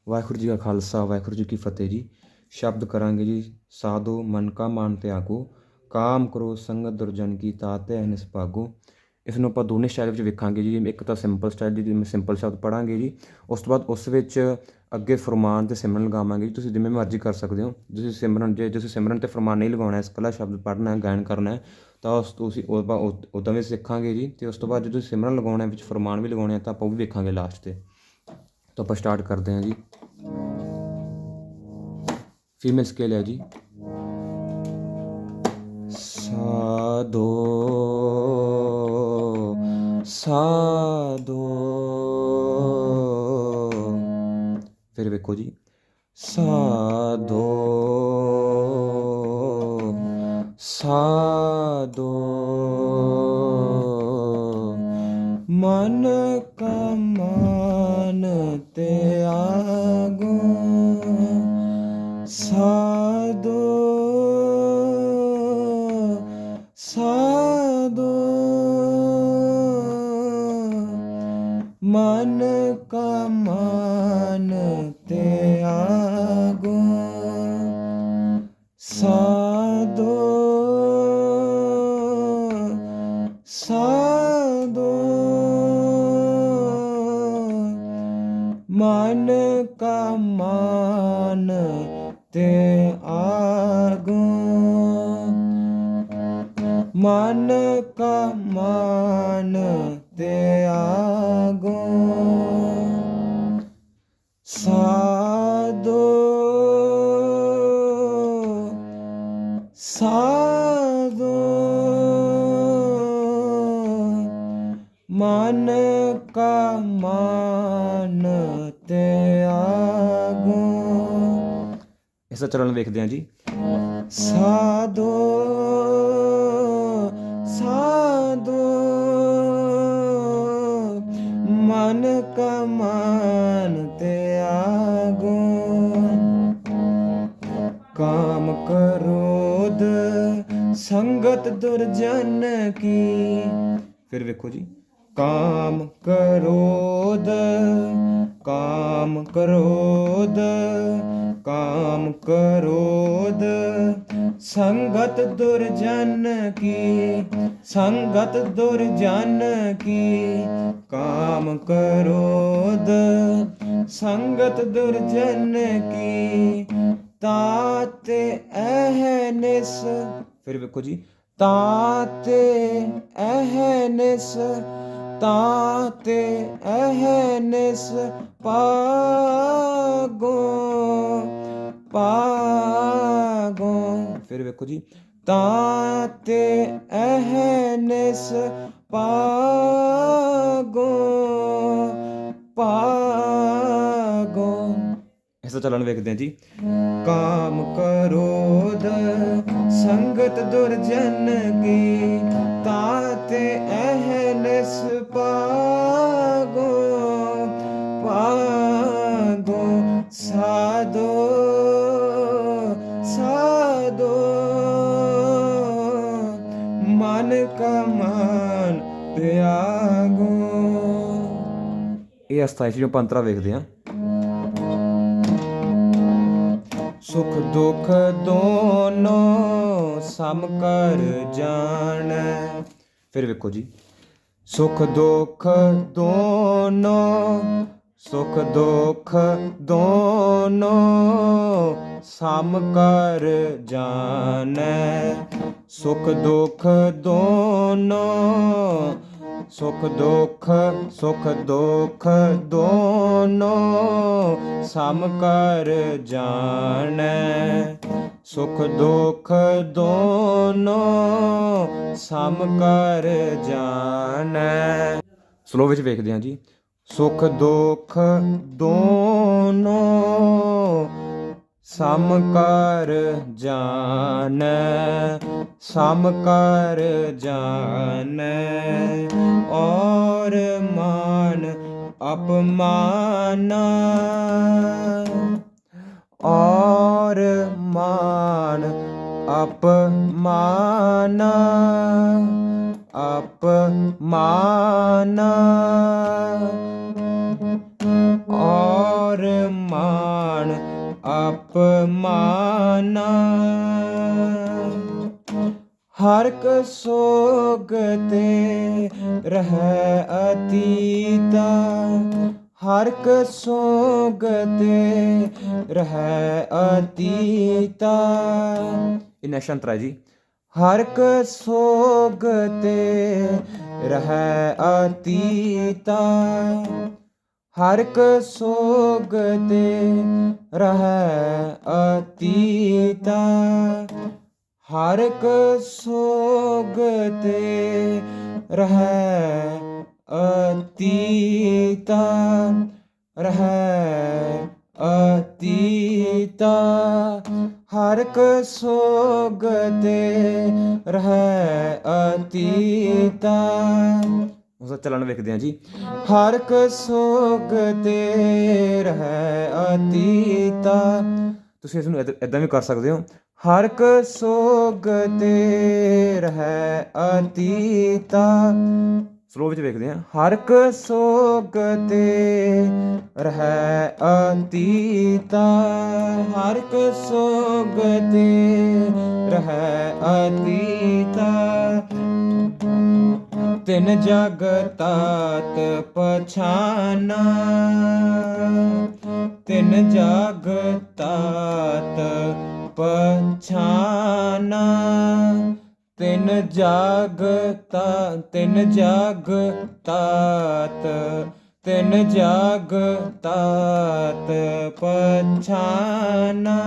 ਵਾਹਿਗੁਰੂ ਜੀ ਕਾ ਖਾਲਸਾ ਵਾਹਿਗੁਰੂ ਜੀ ਕੀ ਫਤਿਹ ਜੀ। ਸ਼ਬਦ ਕਰਾਂਗੇ ਜੀ। ਸਾਧੋ ਮਨ ਕਾ ਮਾਨ ਤਿਆਗੋ, ਕਾਮ ਕਰੋ ਸੰਗਤ ਦੁਰਜਨ ਕੀ, ਤਾਤੇ ਨਿਸ ਭਾਗੋ। ਇਸ ਨੂੰ ਆਪਾਂ ਦੋਨੇ ਸਟਾਈਲ ਵਿੱਚ ਵੇਖਾਂਗੇ ਜੀ। ਇੱਕ ਤਾਂ ਸਿੰਪਲ ਸਟਾਈਲ ਦੀ, ਜਿਵੇਂ ਸਿੰਪਲ ਸ਼ਬਦ ਪੜ੍ਹਾਂਗੇ ਜੀ। ਉਸ ਤੋਂ ਬਾਅਦ ਉਸ ਵਿੱਚ ਅੱਗੇ ਫਰਮਾਨ ਅਤੇ ਸਿਮਰਨ ਲਗਾਵਾਂਗੇ ਜੀ। ਤੁਸੀਂ ਜਿਵੇਂ ਮਰਜ਼ੀ ਕਰ ਸਕਦੇ ਹੋ। ਤੁਸੀਂ ਸਿਮਰਨ, ਜੇ ਤੁਸੀਂ ਸਿਮਰਨ ਅਤੇ ਫਰਮਾਨ ਨਹੀਂ ਲਗਾਉਣਾ, ਇਕੱਲਾ ਸ਼ਬਦ ਪੜ੍ਹਨਾ, ਗਾਇਨ ਕਰਨਾ ਹੈ, ਤਾਂ ਉਸ ਤੁਸੀਂ ਉੱਦਾਂ ਵੀ ਸਿੱਖਾਂਗੇ ਜੀ। ਅਤੇ ਉਸ ਤੋਂ ਬਾਅਦ ਜੇ ਤੁਸੀਂ ਸਿਮਰਨ ਲਗਾਉਣਾ, ਵਿੱਚ ਫਰਮਾਨ ਵੀ ਲਗਾਉਣੇ ਆ, ਤਾਂ ਆਪਾਂ ਉਹ ਵੀ ਵੇਖਾਂਗੇ ਲਾਸਟ 'ਤੇ। ਤਾਂ ਆਪਾਂ ਸਟਾਰਟ ਕਰਦੇ ਹਾਂ ਜੀ। फीमेल स्केल है जी। साधो साधो, फिर देखो जी। साधो साधो, मन का मान त्यागो, साधो साधो, मन का मान त्यागो, साधो साधो, मन का मान त्यागो, मन का मान त्यागो, साधो साधो, मन का मान त्यागो। ਇਸ ਦਾ ਚਰਨ ਵੇਖਦੇ ਹਾਂ ਜੀ। ਸਾਧੋ ਸਾਧੋ, ਮਨ ਕਾ ਮਾਨ ਤਿਆਗੋ, ਕਾਮ ਕ੍ਰੋਧ ਸੰਗਤ ਦੁਰਜਨ ਕੀ। ਫਿਰ ਵੇਖੋ ਜੀ। ਕਾਮ ਕ੍ਰੋਧ ਕਾਮ ਕ੍ਰੋਧ, ਕਾਮ ਕ੍ਰੋਧ ਸੰਗਤ ਦੁਰਜਨ ਕੀ, ਸੰਗਤ ਦੁਰਜਨ ਕੀ। ਕਾਮ ਕ੍ਰੋਧ ਸੰਗਤ ਦੁਰਜਨ ਕੀ, ਤਾਤੇ ਅਹਨਿਸ। ਫਿਰ ਵੇਖੋ ਜੀ। ਤਾਤੇ ਅਹਨਿਸ, ਤਾਤੇ ਅਹਨਿਸ ਭਾਗੋ ਭਾਗੋ। ਫਿਰ ਵੇਖੋ ਜੀ। ਤਾਤੇ ਅਹਨਿਸ ਭਾਗੋ ਭਾਗੋ। ਇਸ ਦਾ ਚੱਲਣ ਵੇਖਦੇ ਹਾਂ ਜੀ। ਕਾਮ ਕ੍ਰੋਧ ਸੰਗਤ ਦੁਰਜਨ ਕੀ, ਤਾਤੇ ਅਹਨਿਸ ਭਾਗੋ ਭਾਗੋ, ਸਾਧੋ ਸਾਧੋ, ਮਨ ਕਾ ਮਾਨ ਤਿਆਗੋ। ਇਹ 27 ਨੂੰ ਪੰਤਰਾ ਵੇਖਦੇ ਹਾਂ। ਸੁਖ ਦੁਖ ਦੋਨੋਂ ਸਮ ਕਰ ਜਾਣੈ। ਫਿਰ ਵੇਖੋ ਜੀ। ਸੁਖ ਦੁਖ ਦੋਨੋਂ, ਸੁਖ ਦੁਖ ਦੋਨੋਂ ਸਮ ਕਰ ਜਾਣੈ। ਸੁਖ ਦੁਖ ਦੋਨੋਂ, ਸੁਖ ਦੁਖ ਸੁਖ ਦੁਖ ਦੋਨੋਂ ਸਮ ਕਰ ਜਾਣੈ। ਸੁਖ ਦੁਖ ਦੋਨੋਂ ਸਮ ਕਰ ਜਾਣੈ। ਸਲੋ ਵਿੱਚ ਵੇਖਦੇ ਹਾਂ ਜੀ। ਸੁਖ ਦੁਖ ਦੋਨੋਂ ਸਮ ਕਰ ਜਾਣੈ, ਸਮ ਕਰ ਜਾਣੈ। ਔਰ ਮਾਨ ਅਪਮਾਨ, ਔਰ ਮਾਨ ਅਪਮਾਨ, ਅਪਮਾਨ, और मान अपमाना। हरक सोग ते रहै अतीता, हरक सोग ते रहै अतीता। ਇਹ ਨੈਕਸਟ ਅੰਤਰ ਹੈ ਜੀ। ਹਰਕ ਸੋਗ ਤੇ ਰਹਿੈ ਅਤੀਤਾ, ਹਰਕ ਸੋਗ ਤੇ ਰਹਿੈ ਅਤੀਤਾ, ਹਰਕ ਸੋਗ ਤੇ ਰਹਿੈ ਅਤੀਤਾ, ਰਹਿੈ ਅਤੀਤਾ, ਹਰਕ ਸੋਗ ਤੇ ਰਹਿੈ ਅਤੀਤਾ। ਉਸਦਾ ਚੱਲਣ ਵੇਖਦੇ ਹਾਂ ਜੀ। ਹਰਕ ਸੋਗ ਤੇ ਰਹਿੈ ਅਤੀਤਾ। ਤੁਸੀਂ ਇਸ ਨੂੰ ਇੱਦਾਂ ਵੀ ਕਰ ਸਕਦੇ ਹੋ। ਹਰਕ ਸੋਗ ਤੇ ਰਹਿੈ ਅਤੀਤਾ। ਸਲੋ ਵਿੱਚ ਵੇਖਦੇ ਹਾਂ। ਹਰਕ ਸੋਗ ਤੇ ਰਹਿੈ ਅਤੀਤਾ, ਹਰਕ ਸੋਗ ਤੇ ਰਹਿੈ ਅਤੀਤਾ। ਤਿਨ ਜਗ ਤਾਤ ਪਛਾਨਾ, ਤਿਨ ਜਗ ਤਾਤ ਪਛਾਨਾ, ਤਿਨ ਜਗ ਤਿਨ ਜਗ ਤਾਤ, ਤਿਨ ਜਗ ਤਾਤ ਪਛਾਨਾ।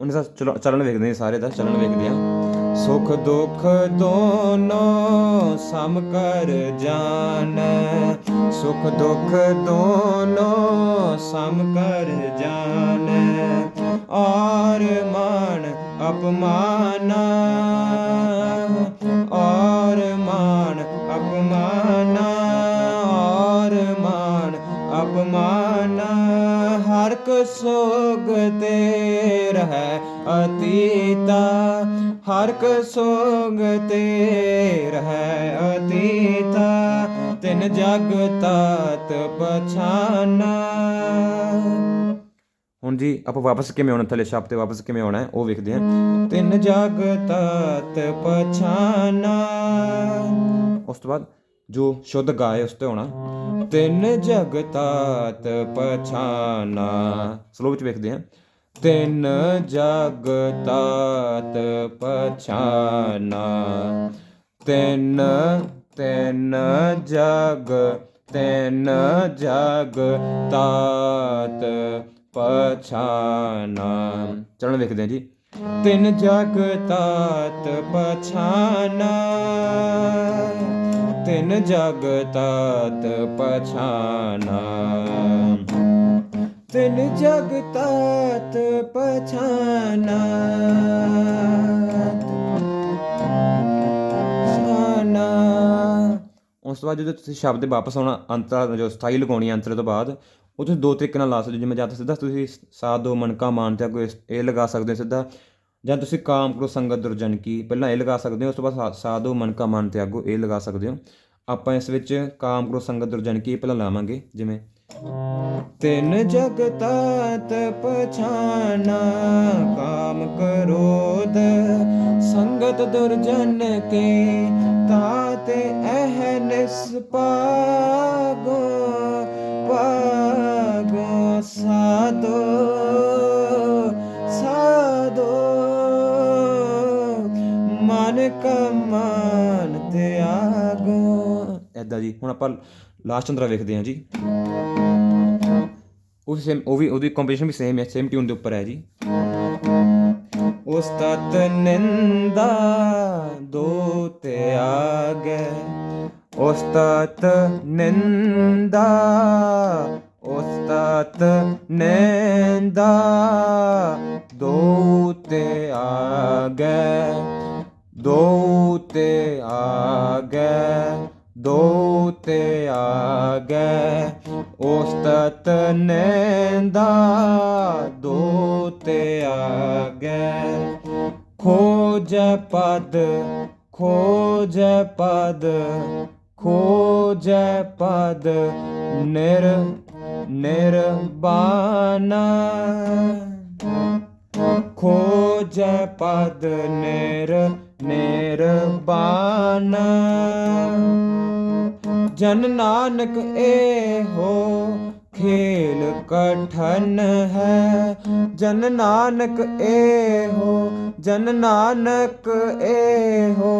ਉਹਨਾਂ ਦਾ ਚੱਲਣ ਵੇਖਦੇ ਹਾਂ, ਸਾਰੇ ਦਾ ਚੱਲਣ ਵੇਖਦੇ ਹਾਂ। ਸੁਖ ਦੁਖ ਦੋਨੋਂ ਸਮ ਕਰ ਜਾਣੈ, ਸੁਖ ਦੁਖ ਦੋਨੋਂ ਸਮ ਕਰ ਜਾਣੈ। ਔਰ ਮਾਨ ਅਪਮਾਨਾ, ਔਰ ਮਾਨ ਅਪਮਾਨਾ, ਔਰ ਮਾਨ ਅਪਮਾਨਾ। ਹਰਕ ਸੋਗ ਤੇ ਰਹਿੈ ਅਤੀਤਾ, ਹਰਕ ਸੋਗ ਤੇ ਰਹਿੈ ਅਤੀਤਾ। ਤਿਨ ਜਗ ਤਾਤ ਪਛਾਨਾ। ਹੁਣ ਜੀ ਆਪਾਂ ਵਾਪਸ ਕਿਵੇਂ ਆਉਣਾ, ਥੱਲੇ ਛਾਪ ਤੇ ਵਾਪਸ ਕਿਵੇਂ ਆਉਣਾ ਉਹ ਵੇਖਦੇ ਹਾਂ। ਤਿਨ ਜਗ ਤਾਤ ਪਛਾਨਾ। ਉਸ ਤੋਂ ਬਾਅਦ ਜੋ ਸ਼ੁੱਧ ਗਾ ਹੈ ਉਸ ਤੇ ਆਉਣਾ। ਤਿਨ ਜਗ ਤਾਤ ਪਛਾਨਾ। ਸਲੋ ਵਿੱਚ ਵੇਖਦੇ ਹਾਂ। ਤਿਨ ਜਗ ਤਾਤ ਪਛਾਨਾ, ਤਿਨ ਤਿਨ ਜਗ, ਤਿਨ ਜਗ ਤਾਤ ਪਛਾਨਾ। ਚਲੋ ਵੇਖਦੇ ਹਾਂ ਜੀ। ਤਿਨ ਜਗ ਤਾਤ ਪਛਾਨਾ, ਤਿਨ ਜਗ ਤਾਤ ਪਛਾਨਾ, ਤਿਨ ਜਗ ਤਾਤ ਪਛਾਨਾ। ਉਸ ਤੋਂ ਬਾਅਦ ਜਦੋਂ ਤੁਸੀਂ ਸ਼ਬਦ ਵਾਪਸ ਆਉਣਾ, ਅੰਤਰਾ ਜੋ ਸਥਾਈ ਲਗਾਉਣੀ ਅੰਤਰੇ ਤੋਂ ਬਾਅਦ, ਉਹ ਤੁਸੀਂ ਦੋ ਤਰੀਕੇ ਨਾਲ ਲਾ ਸਕਦੇ ਹੋ। ਜਿਵੇਂ ਜਾਂ ਤਾਂ ਸਿੱਧਾ ਤੁਸੀਂ ਸਾਧੋ ਮਨਕਾ ਮਾਨ ਤਿਆਗੋ ਇਹ ਲਗਾ ਸਕਦੇ ਹੋ ਸਿੱਧਾ, ਜਾਂ ਤੁਸੀਂ ਕਾਮ ਕਰੋ ਸੰਗਤ ਦੁਰਜਨ ਕੀ ਪਹਿਲਾਂ ਇਹ ਲਗਾ ਸਕਦੇ ਹੋ, ਉਸ ਤੋਂ ਬਾਅਦ ਸਾਧੋ ਮਨਕਾ ਮਾਨ ਤਿਆਗੋ ਇਹ ਲਗਾ ਸਕਦੇ ਹੋ। ਆਪਾਂ ਇਸ ਵਿੱਚ ਕਾਮ ਕਰੋ ਸੰਗਤ ਦੁਰਜਨ ਕੀ ਪਹਿਲਾਂ ਲਾਵਾਂਗੇ। ਜਿਵੇਂ ਤਿਨ ਜਗ ਤਾਤ ਪਛਾਨਾ, ਕਾਮ ਕ੍ਰੋਧ ਸੰਗਤ ਦੁਰਜਨ ਕੀ, ਤਾਤ ਅਹਨਿਸ ਪਾਗੋ, ਪਾਗੋ ਸਾਧੋ, ਸਾਧੋ ਮਨ ਕਾ ਮਾਨ ਤਿਆਗੋ। ਇੱਦਾਂ ਜੀ। ਹੁਣ ਆਪਾਂ ਲਾਸਟ ਅੰਤਰਾ ਵੇਖਦੇ ਹਾਂ ਜੀ। ਉਹ ਵੀ ਉਹਦੀ ਕੰਪੋਜੀਸ਼ਨ ਵੀ ਸੇਮ ਹੈ, ਸੇਮ ਟਿਊਨ ਦੇ ਉੱਪਰ ਹੈ ਜੀ। ਉਸਤਤ ਨਿੰਦਾ ਦੋ ਤਿਆਗੈ, ਉਸਤਤ ਨਿੰਦਾ, ਉਸਤਤ ਨਿੰਦਾ ਦੋ ਤਿਆਗੈ, ਦੋ ਤਿਆਗੈ, ਦੋ ਤਿਆਗੈ। ਉਸਤਤ ਨਿੰਦਾ ਦੋ ਤਿਆਗੈ। ਖੋਜੈ ਪਦ, ਖੋਜੈ ਪਦ, ਖੋਜੈ ਪਦ ਨਿਰ निर्बाना खोजै पद निर्बाना जन नानक एहो खेल कठन है जन नानक एहो जन नानक एहो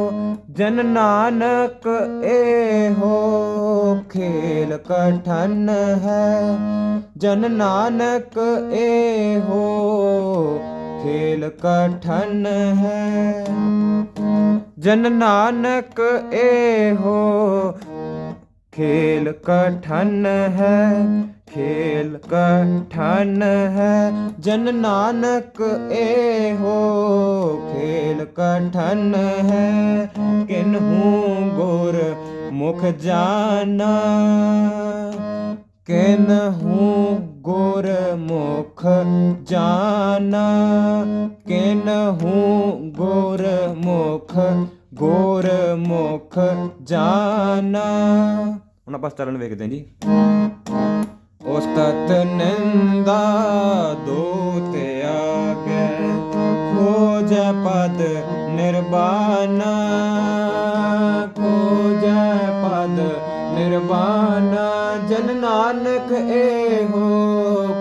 जन नानक एहो खेल कठन है जन नानक एहो खेल कठन है जन नानक एहो खेल कठन है खेल कठन है जन नानक एहो खेल कठन है किन्हू गुर मुख जाना किन्हू गुर मुख जाना किन्हू गुर मुख जाना। ਹੁਣ ਆਪਾਂ ਸਟਰਨ ਵੇਖਦੇ ਹਾਂ ਜੀ। ਉਸਤਤ ਨਿੰਦਾ ਦੂਤ ਆਗੇ ਖੋਜੈ ਪਦ ਨਿਰਬਾਨਾ ਖੋਜੈ ਪਦ ਨਿਰਬਾਨਾ ਜਨ ਨਾਨਕ ਇਹੋ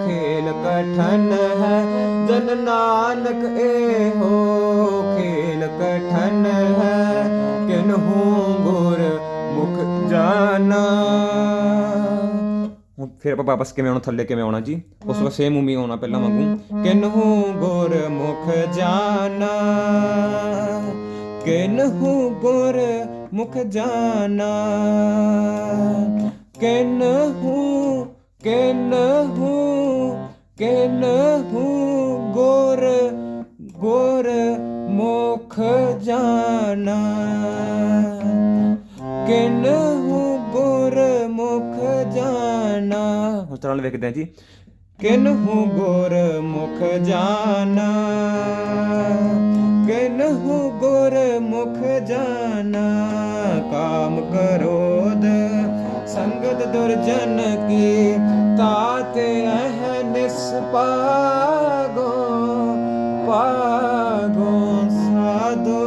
ਖੇਲ ਕਠਨ ਹੈ ਜਨ ਨਾਨਕ ਇਹੋ ਖੇਲ ਕਠਨ ਹੈ ਕਿਨਹੂ ਗੁਰ ਮੁਖ ਜਾਨਾ। ਹੁਣ ਫਿਰ ਆਪਾਂ ਵਾਪਸ ਕਿਵੇਂ ਆਉਣਾ ਥੱਲੇ ਕਿਵੇਂ ਆਉਣਾ ਜੀ ਉਸ ਤੋਂ ਬਾਅਦ ਸੇਮ ਉਮੀ ਆਉਣਾ ਪਹਿਲਾਂ ਵਾਂਗੂ ਕਿਨਹੂ ਗੁਰ ਮੁਖ ਜਾਨਾ ਕਿਨਹੂ ਗੁਰ ਮੁਖ ਜਾਨਾ ਕਿਨਹੂ ਕਿਨਹੂ ਕਿਨਹੂ ਗੁਰ ਗੁਰ ਮੁਖ ਜਾਨਾ ਕਿਨਹੂ ਗੁਰ ਮੁਖ ਜਾਨਾ। ਉਸ ਤਰ੍ਹਾਂ ਨਾਲ ਵੇਖਦੇ ਹਾਂ ਜੀ ਕਿਨਹੂ ਗੁਰ ਮੁਖ ਜਾਨਾ ਕਿਨਹੂ ਗੁਰ ਮੁਖ ਜਾਨਾ ਕਾਮ ਕ੍ਰੋਧ ਸੰਗਤ ਦੁਰਜਨ ਕੀ ਤਾਤ ਅਹਨਿਸ ਪਾਗੋ ਪਾਗੋ ਸਾਧੋ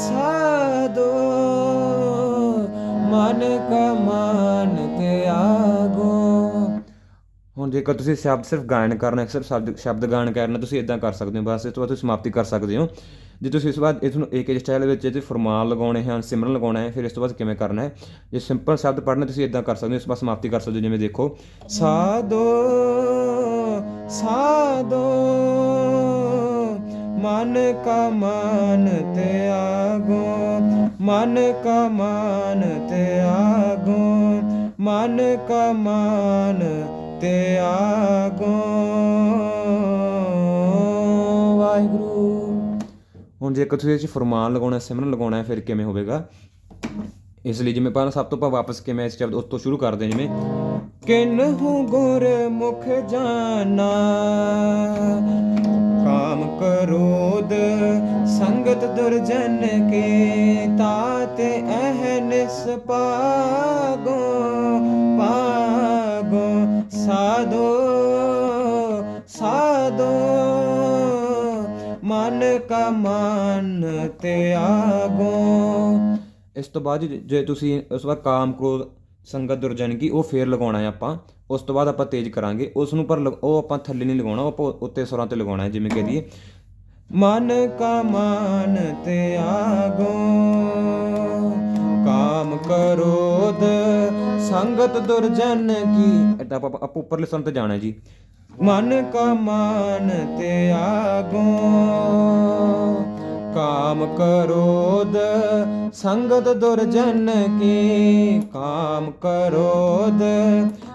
ਸਾਧੋ ਮਨ ਕਾ ਮਾਨ ਤਿਆਗੋ। ਹੁਣ ਜੇਕਰ ਤੁਸੀਂ ਸ਼ਬਦ ਸਿਰਫ ਗਾਇਨ ਕਰਨਾ ਸਿਰਫ ਸ਼ਬਦ ਗਾਇਨ ਕਰਨਾ ਤੁਸੀਂ ਇੱਦਾਂ ਕਰ ਸਕਦੇ ਹੋ ਬਸ। ਇਸ ਤੋਂ ਬਾਅਦ ਤੁਸੀਂ ਸਮਾਪਤੀ ਕਰ ਸਕਦੇ ਹੋ। ਜੇ ਤੁਸੀਂ ਇਸ ਤੋਂ ਬਾਅਦ ਇਸ ਨੂੰ ਇੱਕ ਸਟਾਈਲ ਵਿੱਚ ਇਹਦੇ ਫਰਮਾਨ ਲਗਾਉਣੇ ਹਨ ਸਿਮਰਨ ਲਗਾਉਣਾ ਹੈ ਫਿਰ ਇਸ ਤੋਂ ਬਾਅਦ ਕਿਵੇਂ ਕਰਨਾ ਹੈ। ਜੇ ਸਿੰਪਲ ਸ਼ਬਦ ਪੜ੍ਹਨੇ ਤੁਸੀਂ ਇੱਦਾਂ ਕਰ ਸਕਦੇ ਹੋ। ਇਸ ਤੋਂ ਬਾਅਦ ਸਮਾਪਤੀ ਕਰ ਸਕਦੇ ਹੋ ਜਿਵੇਂ ਦੇਖੋ ਸਾਧੋ ਸਾਧੋ ਮਨ ਕਾ ਮਾਨ ਤਿਆਗੋ ਮਨ ਕਾ ਮਾਨ ਤਿਆਗੋ ਮਨ ਕਾ ਮਾਨ ਤਿਆਗੋ। ਵਾਹਿਗੁਰੂ। ਹੁਣ ਜੇਕਰ ਤੁਸੀਂ ਇਹ 'ਚ ਫਰਮਾਨ ਲਗਾਉਣਾ ਸਿਮਰਨ ਲਗਾਉਣਾ ਫਿਰ ਕਿਵੇਂ ਹੋਵੇਗਾ। ਇਸ ਲਈ ਜਿਵੇਂ ਪਹਿਲਾਂ ਸਭ ਤੋਂ ਆਪਾਂ ਵਾਪਸ ਕਿਵੇਂ ਇਸ ਸ਼ਬਦ ਉਸ ਤੋਂ ਸ਼ੁਰੂ ਕਰਦੇ ਜਿਵੇਂ ਕਿਨਹੂ ਗੁਰ ਮੁਖ ਜਾਨਾ ਕਾਮ ਕ੍ਰੋਧ ਸੰਗਤ ਦੁਰਜਨ ਕੇ ਤਾਤ ਅਹਨਿਸ ਪਾਗੋ ਪਾਗੋ ਸਾਧੋ ਸਾਧੋ ਮਨ ਕਾ ਮਾਨ ਤਿਆਗੋ। ਇਸ ਤੋਂ ਬਾਅਦ ਜੇ ਤੁਸੀਂ ਉਸ ਤੋਂ ਬਾਅਦ ਕਾਮ ਕ੍ਰੋਧ ਸੰਗਤ ਦੁਰਜਨ ਕੀ ਉਹ ਫੇਰ ਲਗਾਉਣਾ ਹੈ ਆਪਾਂ। ਉਸ ਤੋਂ ਬਾਅਦ ਆਪਾਂ ਤੇਜ਼ ਕਰਾਂਗੇ ਉਸ ਨੂੰ ਪਰ ਉਹ ਆਪਾਂ ਥੱਲੇ ਨਹੀਂ ਲਗਾਉਣਾ ਉਹ ਆਪਾਂ ਉੱਤੇ ਸੁਰਾਂ 'ਤੇ ਲਗਾਉਣਾ ਹੈ। ਜਿਵੇਂ ਕਹਿ ਦਈਏ ਮਨ ਕਾ ਮਾਨ ਤਿਆਗੋ ਕਾਮ ਕ੍ਰੋਧ ਸੰਗਤ ਦੁਰਜਨ ਕੀ ਇੱਦਾਂ ਆਪਾਂ ਉੱਪਰਲੇ ਸੁਰਾਂ 'ਤੇ ਜਾਣਾ ਜੀ। ਮਨ ਕਾ ਮਾਨ ਤਿਆਗੋ ਕਾਮ ਕ੍ਰੋਧ ਸੰਗਤ ਦੁਰਜਨ ਕੀ ਕਾਮ ਕ੍ਰੋਧ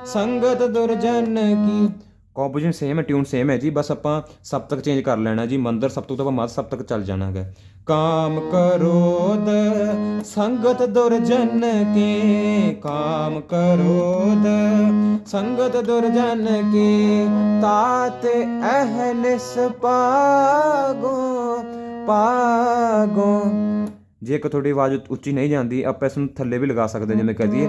ਸੰਗਤ ਦੁਰਜਨ ਕੀ। ਕੰਪੋਜੀਸ਼ਨ ਸੇਮ ਹੈ ਟਿਊਨ ਸੇਮ ਹੈ ਜੀ ਬਸ ਆਪਾਂ ਸਪਤਕ ਚੇਂਜ ਕਰ ਲੈਣਾ ਜੀ। ਮੰਦਰ ਸਪਤਕ ਤੋਂ ਆਪਾਂ ਮੱਧ ਸਪਤਕ ਚੱਲ ਜਾਣਾ ਹੈਗਾ। ਕਾਮ ਕ੍ਰੋਧ ਸੰਗਤ ਦੁਰਜਨ ਕੀ ਕਾਮ ਕ੍ਰੋਧ ਸੰਗਤ ਦੁਰਜਨ ਕੀ ਤਾਤ ਅਹਨਿਸ ਪਾਗੋ ਪਾਗੋ। ਜੇਕਰ ਤੁਹਾਡੀ ਆਵਾਜ਼ ਉੱਚੀ ਨਹੀਂ ਜਾਂਦੀ ਆਪਾਂ ਇਸ ਨੂੰ ਥੱਲੇ ਵੀ ਲਗਾ ਸਕਦੇ ਜਿਵੇਂ ਕਹਿ ਦਈਏ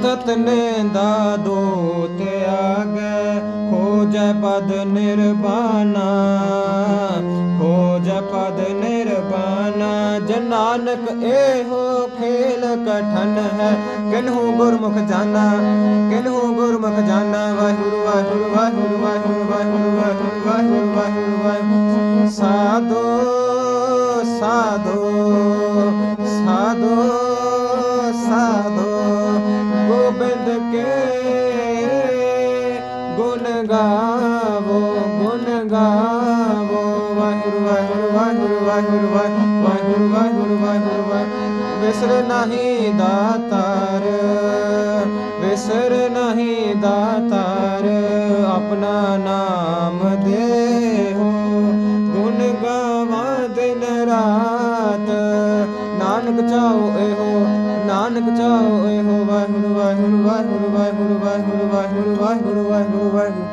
ਉਸਤਤ ਨੇਂਦਾ ਦੋ ਤਿਆਗੈ ਖੋਜੈ ਪਦ ਨਿਰਵਾਣਾ ਖੋਜੈ ਪਦ ਨਿਰਵਾਣਾ ਜਨ ਨਾਨਕ ਇਹੋ ਖੇਲ ਕਠਨ ਹੈ ਕਿਨਹੂ ਗੁਰਮੁਖ ਜਾਣਾ ਕਿਨਹੂ ਗੁਰਮੁਖ ਜਾਣਾ ਵਾਹਿਗੁਰੂ ਵਾਹਿਗੁਰੂ ਵਾਹਿਗੁਰੂ ਵਾਹਿਗੁਰੂ ਵਾਹਿਗੁਰੂ ਵਾਹਿਗੁਰੂ ਵਾਹਿਗੁਰੂ ਵਾਹਿਗੁਰੂ ਵਾਹਿਗੁਰੂ ਸਾਧੋ ਸਾਧੋ ਸਾਧੋ ਸਾਧੋ ਗੋਬਿੰਦ ਕੇ ਗੁਣ ਗਾਵੋ ਵਾਹਿਗੁਰੂ ਵਾਹਿਗੁਰੂ ਵਾਹਿਗੁਰੂ ਵਾਹਿਗੁਰੂ ਵਾਹਿਗੁਰੂ ਵਾਹਿਗੁਰੂ ਵਾਹਿਗੁਰੂ ਵਾਹਿਗੁਰੂ ਵਿਸਰ ਨਹੀਂ ਦਾਤਾਰ ਵਿਸਰ ਨਹੀਂ ਦਾਤਾਰ ਆਪਣਾ ਨਾਮ ਦੇਹੋ ਗੁਣ ਗਾਵਾਂ ਦਿਨ ਰਾਤ ਨਾਨਕ ਚਾਹੋ ਇਹੋ ਨਾਨਕ ਚਾਹੋ ਇਹੋ ਵਾਹਿਗੁਰੂ ਵਾਹਿਗੁਰੂ ਵਾਹਿਗੁਰੂ ਵਾਹਿਗੁਰੂ ਵਾਹਿਗੁਰੂ ਵਾਹਿਗੁਰੂ ਵਾਹਿਗੁਰੂ ਵਾਹਿਗੁਰੂ ਵਾਹਿਗੁਰੂ।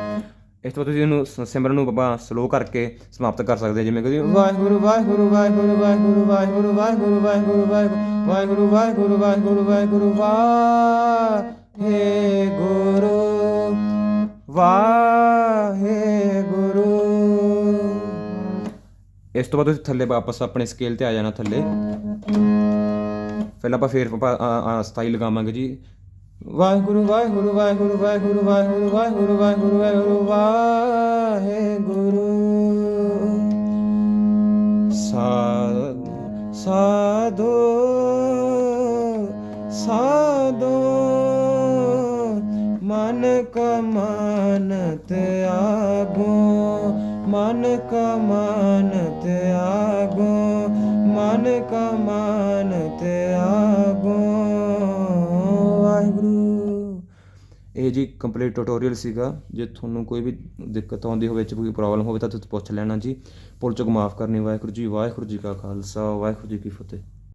ਇਸ ਤੋਂ ਤੁਸੀਂ ਇਹਨੂੰ ਸਿਮਰਨ ਨੂੰ ਬਾਬਾ ਸਲੋ ਕਰਕੇ ਸਮਾਪਤ ਕਰ ਸਕਦੇ ਜਿਵੇਂ ਕਿ ਵਾਹਿਗੁਰੂ ਵਾਹਿਗੁਰੂ ਵਾਹਿਗੁਰੂ ਵਾਹਿਗੁਰੂ ਵਾਹਿਗੁਰੂ ਵਾਹਿਗੁਰੂ ਵਾਹਿਗੁਰੂ ਵਾਹਿਗੁਰੂ ਵਾਹਿਗੁਰੂ ਵਾਹਿਗੁਰੂ ਵਾਹਿਗੁਰੂ ਵਾਹਿਗੁਰੂ। ਇਸ ਤੋਂ ਬਾਅਦ ਤੁਸੀਂ ਥੱਲੇ ਵਾਪਸ ਆਪਣੇ ਸਕੇਲ ਤੇ ਆ ਜਾਣਾ ਥੱਲੇ ਪਹਿਲਾਂ ਆਪਾਂ ਫੇਰ ਸਥਾਈ ਲਗਾਵਾਂਗੇ ਜੀ ਵਾਹਿਗੁਰੂ ਵਾਹਿਗੁਰੂ ਵਾਹਿਗੁਰੂ ਵਾਹਿਗੁਰੂ ਵਾਹਿਗੁਰੂ ਵਾਹਿਗੁਰੂ ਵਾਹਿਗੁਰੂ ਵਾਹਿਗੁਰੂ ਵਾਹਿਗੁਰੂ ਸਾਧੋ ਸਾਧੋ ਮਨ ਕਾ ਮਨ ਤਿਆਗੋ ਮਨ ਕਾ ਮਨ ਤਿਆਗੋ ਮਨ ਕਾ ਮਨ ਤਿਆਗੋ ਵਾਹਿਗੁਰੂ। ਇਹ ਜੀ ਕੰਪਲੀਟ ਟਿਊਟੋਰੀਅਲ ਸੀਗਾ। ਜੇ ਤੁਹਾਨੂੰ ਕੋਈ ਵੀ ਦਿੱਕਤ ਆਉਂਦੀ ਹੋਵੇ ਕੋਈ ਪ੍ਰੋਬਲਮ ਹੋਵੇ ਤਾਂ ਤੁਸੀਂ ਪੁੱਛ ਲੈਣਾ ਜੀ। ਭੁੱਲ ਚੁੱਕ ਮਾਫ਼ ਕਰਨੀ। ਵਾਹਿਗੁਰੂ ਜੀ ਕਾ ਖਾਲਸਾ ਵਾਹਿਗੁਰੂ ਜੀ ਕੀ ਫਤਿਹ।